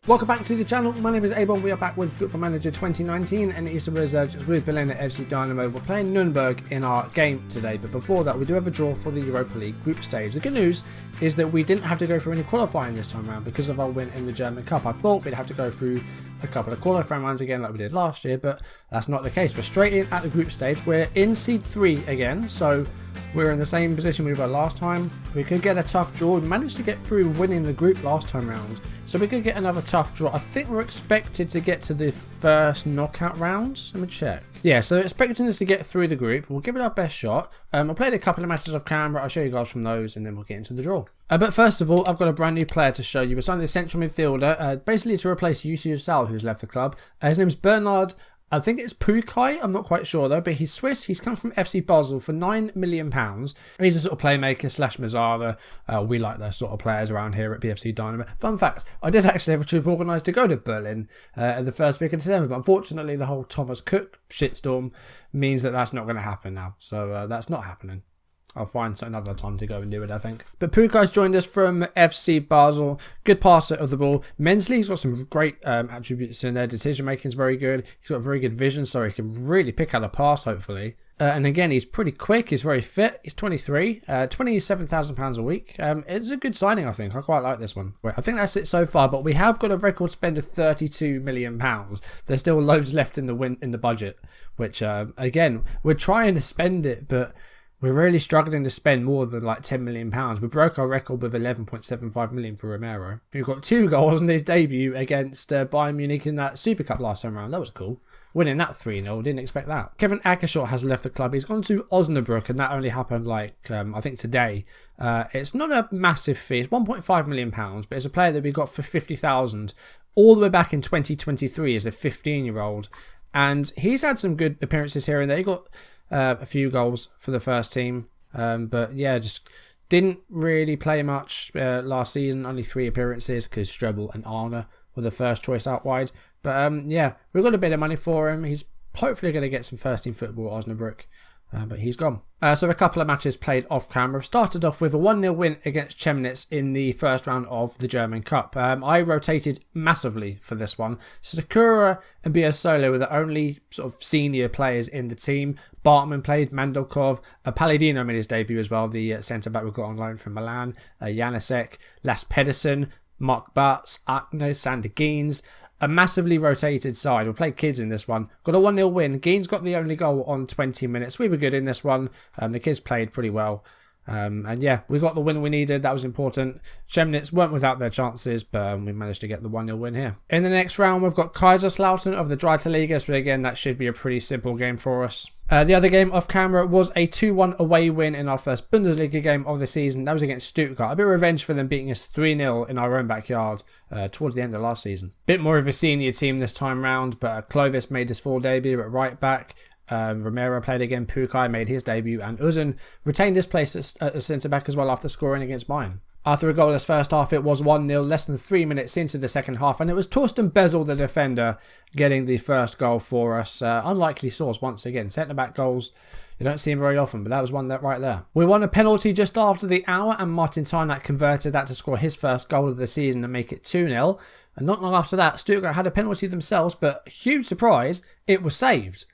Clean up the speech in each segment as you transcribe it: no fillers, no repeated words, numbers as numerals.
Welcome back to the channel. My name is A-Bomb. We are back with Football Manager 2019 and it's a research with Berliner FC Dynamo. We're playing Nuremberg in our game today, but before that we do have a draw for the Europa League group stage. The good news is that we didn't have to go through any qualifying this time around because of our win in the German Cup. I thought we'd have to go through a couple of qualifying rounds again like we did last year, but that's not the case. We're straight in at the group stage. We're in seed 3 again, so we're in the same position we were last time. We could get a tough draw. We managed to get through winning the group last time round, so we could get another tough draw. I think we're expected to get to the first knockout rounds. Let me check. Yeah, so expecting us to get through the group. We'll give it our best shot. I played a couple of matches off camera. I'll show you guys from those and then we'll get into the draw. But first of all, I've got a brand new player to show you. It's only a central midfielder, basically to replace Yusuf Sal, who's left the club. His name's Bernard. I think it's Pukai, I'm not quite sure though, but he's Swiss. He's come from FC Basel for £9 million. He's a sort of playmaker slash Mazzara. We like those sort of players around here at BFC Dynamo. Fun fact, I did actually have a trip organised to go to Berlin the first week of December, but unfortunately the whole Thomas Cook shitstorm means that that's not going to happen now. So that's not happening. I'll find another time to go and do it, I think. But Pukai's joined us from FC Basel. Good passer of the ball. Mentally, he's got some great attributes in there. Decision making is very good. He's got very good vision, so he can really pick out a pass, hopefully. And again, he's pretty quick. He's very fit. He's 23. £27,000 a week. It's a good signing, I think. I quite like this one. I think that's it so far, but we have got a record spend of £32 million. There's still loads left in the budget, which, again, we're trying to spend it, but we're really struggling to spend more than like £10 million. We broke our record with £11.75 million for Romero. We've got 2 goals in his debut against Bayern Munich in that Super Cup last time around. That was cool. Winning that 3-0, didn't expect that. Kevin Ackershot has left the club. He's gone to Osnabrück, and that only happened like, I think today. It's not a massive fee. It's £1.5 million, but it's a player that we got for £50,000 all the way back in 2023 as a 15-year-old. And he's had some good appearances here and there. He got a few goals for the first team, but yeah, just didn't really play much last season. Only 3 appearances because Strebel and Arne were the first choice out wide. But yeah, we've got a bit of money for him. He's hopefully going to get some first team football at Osnabrück. But he's gone. So a couple of matches played off camera. Started off with a 1-0 win against Chemnitz in the first round of the German Cup. I rotated massively for this one. Sakura and Biasolo were the only sort of senior players in the team. Bartman played, Mandolkov. Palladino made his debut as well, the centre-back we got on loan from Milan. Janasek, Las Pedersen, Mark Bartz, Akno, Sander Geens. A massively rotated side. We played kids in this one. Got a 1-0 win. Geens got the only goal on 20 minutes. We were good in this one. The kids played pretty well. And yeah, we got the win we needed. That was important. Chemnitz weren't without their chances, but we managed to get the 1-0 win here. In the next round, we've got Kaiserslautern of the Dritte Liga. So again, that should be a pretty simple game for us. The other game off camera was a 2-1 away win in our first Bundesliga game of the season. That was against Stuttgart. A bit of revenge for them beating us 3-0 in our own backyard towards the end of last season. Bit more of a senior team this time round, but Clovis made his full debut at right back. Romero played again, Pukai made his debut, and Uzun retained his place at centre-back as well after scoring against Bayern. After a goalless first half, it was 1-0, less than 3 minutes into the second half, and it was Torsten Bezel, the defender, getting the first goal for us. Unlikely source once again. Centre-back goals, you don't see him very often, but that was one that right there. We won a penalty just after the hour, and Martin Tarnack converted that to score his first goal of the season and make it 2-0. And not long after that, Stuttgart had a penalty themselves, but huge surprise, it was saved.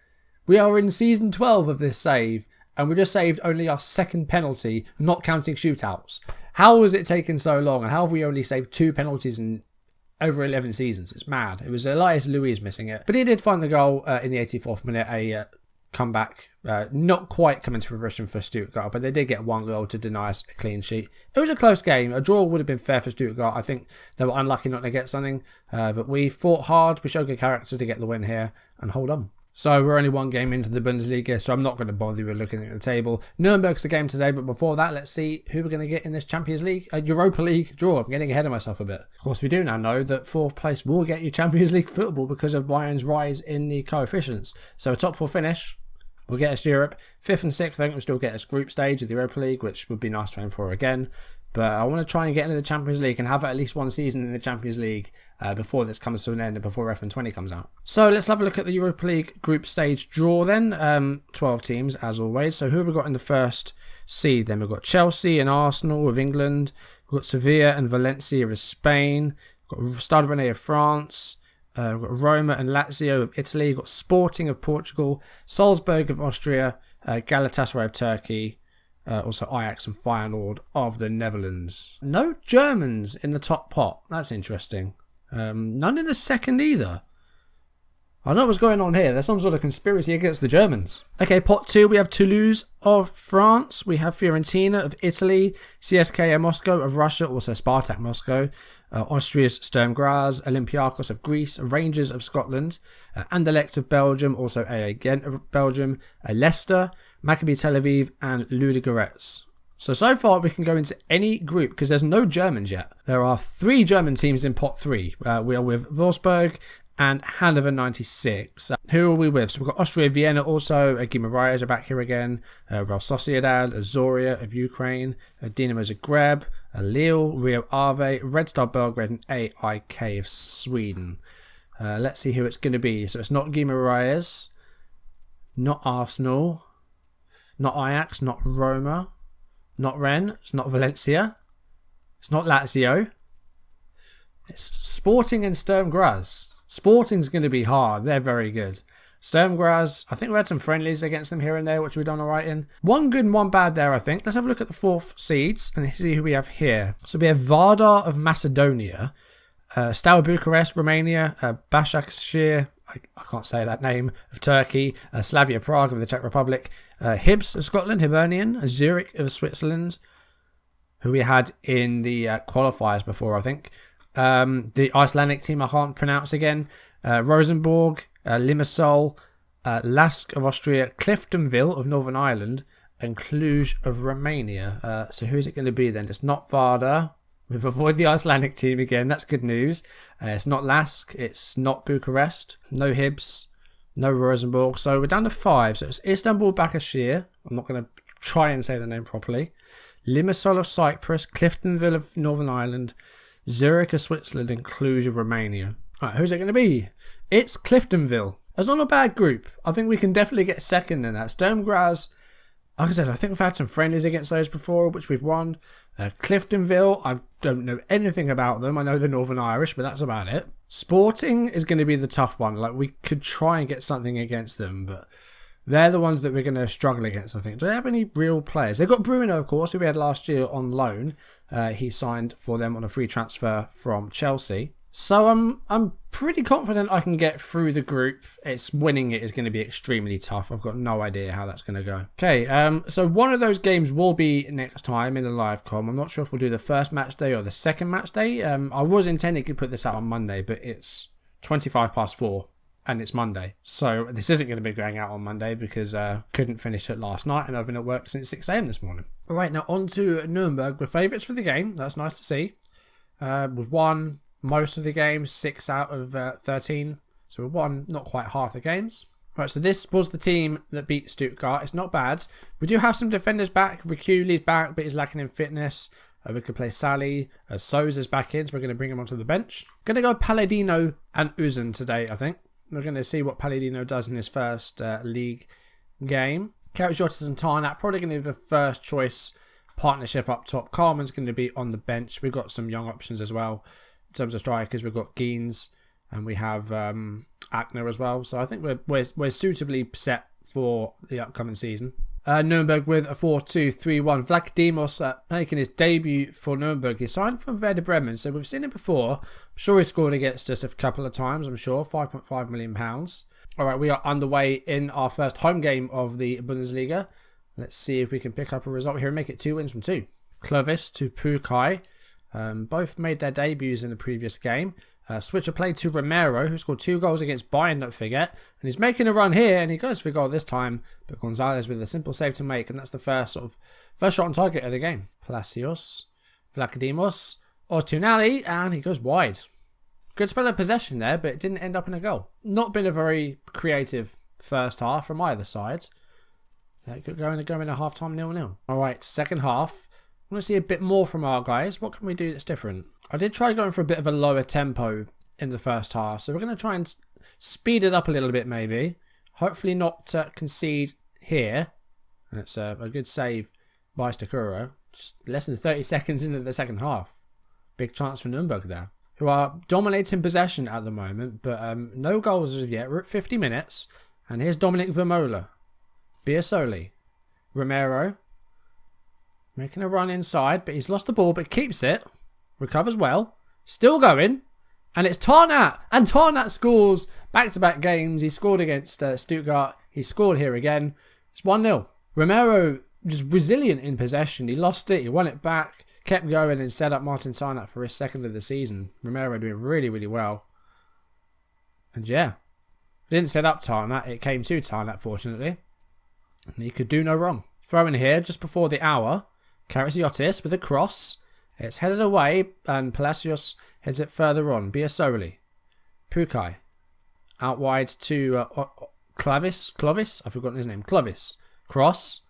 We are in season 12 of this save, and we just saved only our second penalty, not counting shootouts. How has it taken so long, and how have we only saved 2 penalties in over 11 seasons? It's mad. It was Elias Louis missing it. But he did find the goal in the 84th minute, a comeback. Not quite coming to fruition for Stuttgart, but they did get 1 goal to deny us a clean sheet. It was a close game. A draw would have been fair for Stuttgart. I think they were unlucky not to get something, but we fought hard. We showed good character to get the win here and hold on. So we're only 1 game into the Bundesliga, so I'm not going to bother you with looking at the table. Nuremberg's the game today, but before that, let's see who we're going to get in this Champions League, Europa League draw. I'm getting ahead of myself a bit. Of course, we do now know that 4th place will get you Champions League football because of Bayern's rise in the coefficients. So a top 4 finish will get us Europe. 5th and 6th, I think, will still get us group stage of the Europa League, which would be nice to aim for again. But I want to try and get into the Champions League and have at least 1 season in the Champions League before this comes to an end and before FN20 comes out. So let's have a look at the Europa League group stage draw then. 12 teams as always. So who have we got in the first seed then? We've got Chelsea and Arsenal of England. We've got Sevilla and Valencia of Spain. We've got Stade Rennais of France. We've got Roma and Lazio of Italy. We've got Sporting of Portugal. Salzburg of Austria. Galatasaray of Turkey. Also Ajax and Feyenoord of the Netherlands. No Germans in the top pot. That's interesting. None in the second either. I don't know what's going on here. There's some sort of conspiracy against the Germans. Okay, pot 2, we have Toulouse of France. We have Fiorentina of Italy. CSKA Moscow of Russia. Also Spartak Moscow. Austria's Sturm Graz. Olympiacos of Greece. Rangers of Scotland. Anderlecht of Belgium. Also AA Ghent of Belgium. Leicester. Maccabi Tel Aviv. And Ludogorets. So far we can go into any group because there's no Germans yet. There are 3 German teams in pot 3. We are with Wolfsburg and Hannover 96. Who are we with? So we've got Austria Vienna also. Guimaraes are back here again. Real Sociedad, Zoria of Ukraine. Dinamo Zagreb, Lille, Rio Ave, Red Star Belgrade, and AIK of Sweden. Let's see who it's going to be. So it's not Guimaraes, not Arsenal, not Ajax, not Roma, not Rennes, it's not Valencia, it's not Lazio. It's Sporting and Sturm Graz. Sporting's going to be hard. They're very good. Sturm Graz, I think we had some friendlies against them here and there, which we've done alright in. One good and one bad there, I think. Let's have a look at the 4th seeds and see who we have here. So we have Vardar of Macedonia, Steaua Bucharest, Romania, Başakşehir, I can't say that name, of Turkey, Slavia Prague of the Czech Republic, Hibs of Scotland, Hibernian, Zurich of Switzerland, who we had in the qualifiers before, I think. The Icelandic team I can't pronounce again. Rosenborg, Limassol, Lask of Austria, Cliftonville of Northern Ireland, and Cluj of Romania. So who is it going to be then? It's not Vardar. We've avoided the Icelandic team again. That's good news. It's not Lask. It's not Bucharest. No Hibs. No Rosenborg. So we're down to 5. So it's Istanbul Başakşehir. I'm not going to try and say the name properly. Limassol of Cyprus, Cliftonville of Northern Ireland, Zurich of Switzerland, and Cluj of Romania. Alright, who's it going to be? It's Cliftonville. It's not a bad group. I think we can definitely get second in that. Sturm Graz, like I said, I think we've had some friendlies against those before, which we've won. Cliftonville, I don't know anything about them. I know they're Northern Irish, but that's about it. Sporting is going to be the tough one. Like, we could try and get something against them, but they're the ones that we're going to struggle against, I think. Do they have any real players? They've got Bruno, of course, who we had last year on loan. He signed for them on a free transfer from Chelsea. So I'm pretty confident I can get through the group. Winning it is going to be extremely tough. I've got no idea how that's going to go. Okay, so one of those games will be next time in the live com. I'm not sure if we'll do the first match day or the second match day. I was intending to put this out on Monday, but it's 4:25. And it's Monday. So this isn't going to be going out on Monday because couldn't finish it last night and I've been at work since 6 a.m. this morning. Alright, now on to Nuremberg. We're favourites for the game. That's nice to see. We've won most of the games, 6 out of 13. So we've won not quite half the games. Right, so this was the team that beat Stuttgart. It's not bad. We do have some defenders back. Rikuli's back, but he's lacking in fitness. We could play Sally. Souza's back in, so we're going to bring him onto the bench. Going to go Palladino and Uzun today, I think. We're going to see what Palladino does in his first league game. Karajotis and Tarnat probably going to be the first choice partnership up top. Carmen's going to be on the bench. We've got some young options as well. In terms of strikers, we've got Geens and we have Ackner as well. So I think we're suitably set for the upcoming season. Nuremberg with a 4-2-3-1. Vladimos making his debut for Nuremberg. He signed from Werder Bremen, so we've seen him before. I'm sure he scored against us a couple of times, I'm sure. £5.5 million. Alright, we are underway in our first home game of the Bundesliga. Let's see if we can pick up a result here and make it 2 wins from 2. Clovis to Pukai. Both made their debuts in the previous game. Switcher played to Romero, who scored 2 goals against Bayern, don't forget. And he's making a run here, and he goes for a goal this time. But Gonzalez with a simple save to make, and that's the first shot on target of the game. Palacios, Vlachodimos, Ortunali, and he goes wide. Good spell of possession there, but it didn't end up in a goal. Not been a very creative first half from either side. Could go in a half-time 0-0. Alright, second half. I want to see a bit more from our guys. What can we do that's different? I did try going for a bit of a lower tempo in the first half, so we're going to try and speed it up a little bit maybe. Hopefully not concede here. And it's a good save by Stakuro. Just less than 30 seconds into the second half. Big chance for Nuremberg there. who are dominating possession at the moment, but no goals as of yet. We're at 50 minutes, and here's Dominic Vermola, Biasoli, Romero, making a run inside, but he's lost the ball, but keeps it, recovers well, still going, and it's Tarnat, and Tarnat scores back-to-back games. He scored against Stuttgart, he scored here again. It's 1-0. Romero just resilient in possession. He lost it, he won it back, kept going and set up Martin Tarnat for his second of the season. Romero doing really, really well. And yeah, didn't set up Tarnat, it came to Tarnat fortunately. And he could do no wrong. Throw in here just before the hour. Karasiotis with a cross. It's headed away and Palacios heads it further on. Biasoli. Pukai. Out wide to Clovis. I've forgotten his name. Clovis. Cross.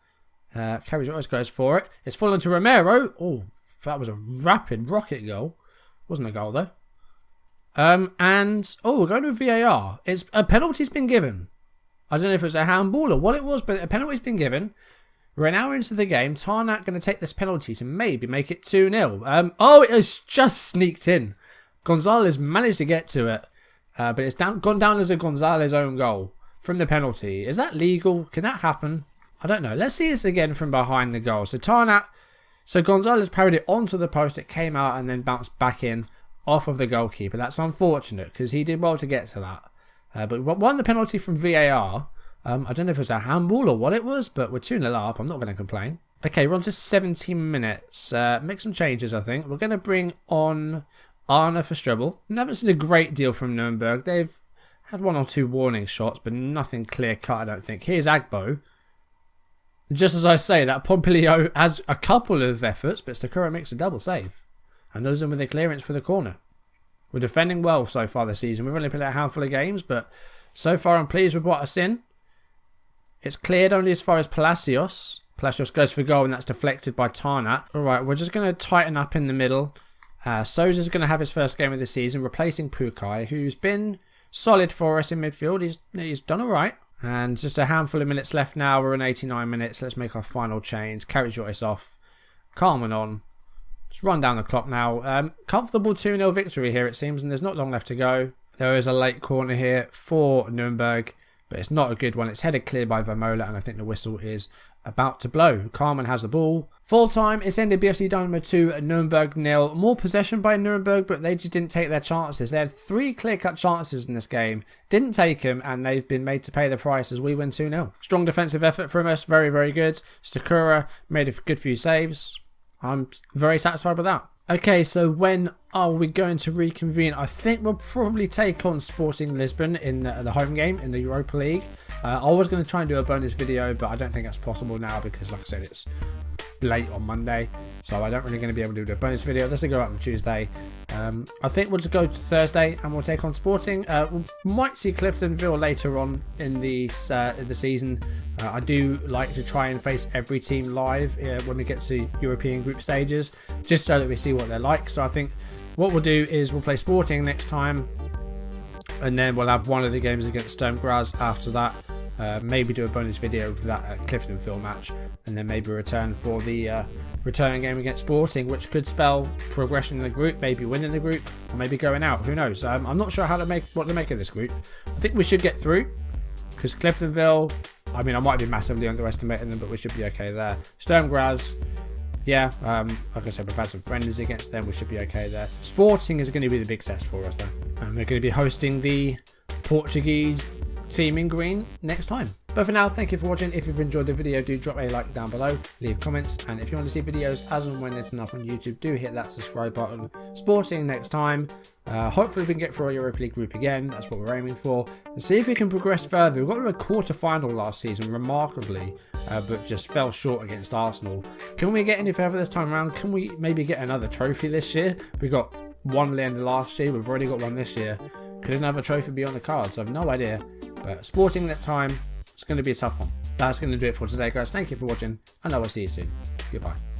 Karasiotis goes for it. It's fallen to Romero. Oh, that was a rapid rocket goal. Wasn't a goal though. And we're going to VAR. A penalty's been given. I don't know if it was a handball or what it was, but a penalty's been given. We're an hour into the game. Tarnat going to take this penalty to maybe make it 2-0. It has just sneaked in. Gonzalez managed to get to it, but it's gone down as a Gonzalez own goal from the penalty. Is that legal? Can that happen? I don't know. Let's see this again from behind the goal. So Gonzalez parried it onto the post. It came out and then bounced back in off of the goalkeeper. That's unfortunate because he did well to get to that. But we won the penalty from VAR. I don't know if it was a handball or what it was, but we're 2-0 up. I'm not going to complain. Okay, we're on to 17 minutes. Make some changes, I think. We're going to bring on Arne for Strebel. I haven't seen a great deal from Nuremberg. They've had one or two warning shots, but nothing clear-cut, I don't think. Here's Agbo. Just as I say that, Pompilio has a couple of efforts, but Stakura makes a double save. And knows him with a clearance for the corner. We're defending well so far this season. We've only played a handful of games, but so far I'm pleased with what I've seen. It's cleared only as far as Palacios. Palacios goes for goal and that's deflected by Tarnat. Alright, we're just going to tighten up in the middle. Souza's going to have his first game of the season, replacing Pukai, who's been solid for us in midfield. He's done alright. And just a handful of minutes left now. We're in 89 minutes. Let's make our final change. Karasiotis off. Carmen on. Let's run down the clock now. Comfortable 2-0 victory here it seems, and there's not long left to go. There is a late corner here for Nuremberg, but it's not a good one. It's headed clear by Vermola, and I think the whistle is about to blow. Carmen has the ball. Full time, it's ended BFC Dynamo 2, Nuremberg 0. More possession by Nuremberg, but they just didn't take their chances. They had 3 clear-cut chances in this game. Didn't take them, and they've been made to pay the price as we win 2-0. Strong defensive effort from us. Very, very good. Stakura made a good few saves. I'm very satisfied with that. Okay, so when are we going to reconvene? I think we'll probably take on Sporting Lisbon in the home game in the Europa League. I was going to try and do a bonus video, but I don't think that's possible now because, like I said, it's late on Monday, so I don't really going to be able to do a bonus video. This will go out on Tuesday. I think we'll just go to Thursday and we'll take on Sporting. We might see Cliftonville later on in the season. I do like to try and face every team live when we get to European group stages, just so that we see what they're like. So I think what we'll do is we'll play Sporting next time, and then we'll have one of the games against Sturm Graz after that. Maybe do a bonus video for that Cliftonville match, and then maybe return for the return game against Sporting, which could spell progression in the group, maybe winning the group, or maybe going out. Who knows? I'm not sure what to make of this group. I think we should get through, because Cliftonville, I mean, I might be massively underestimating them, but we should be okay there. Sturm Graz, yeah, like I said, we've had some friendlies against them. We should be okay there. Sporting is going to be the big test for us, though. And we're going to be hosting the Portuguese team in green next time. But for now, thank you for watching. If you've enjoyed the video, do drop a like down below, leave comments, and if you want to see videos as and when there's enough on YouTube, do hit that subscribe button. Sporting next time. Hopefully we can get through our Europa League group again. That's what we're aiming for. And see if we can progress further. We got to a quarter-final last season, remarkably, but just fell short against Arsenal. Can we get any further this time around? Can we maybe get another trophy this year? We got one at the end of last year. We've already got one this year. Could another trophy be on the cards? I have no idea. But Sporting next time, it's going to be a tough one. That's going to do it for today, guys. Thank you for watching, and I will see you soon. Goodbye.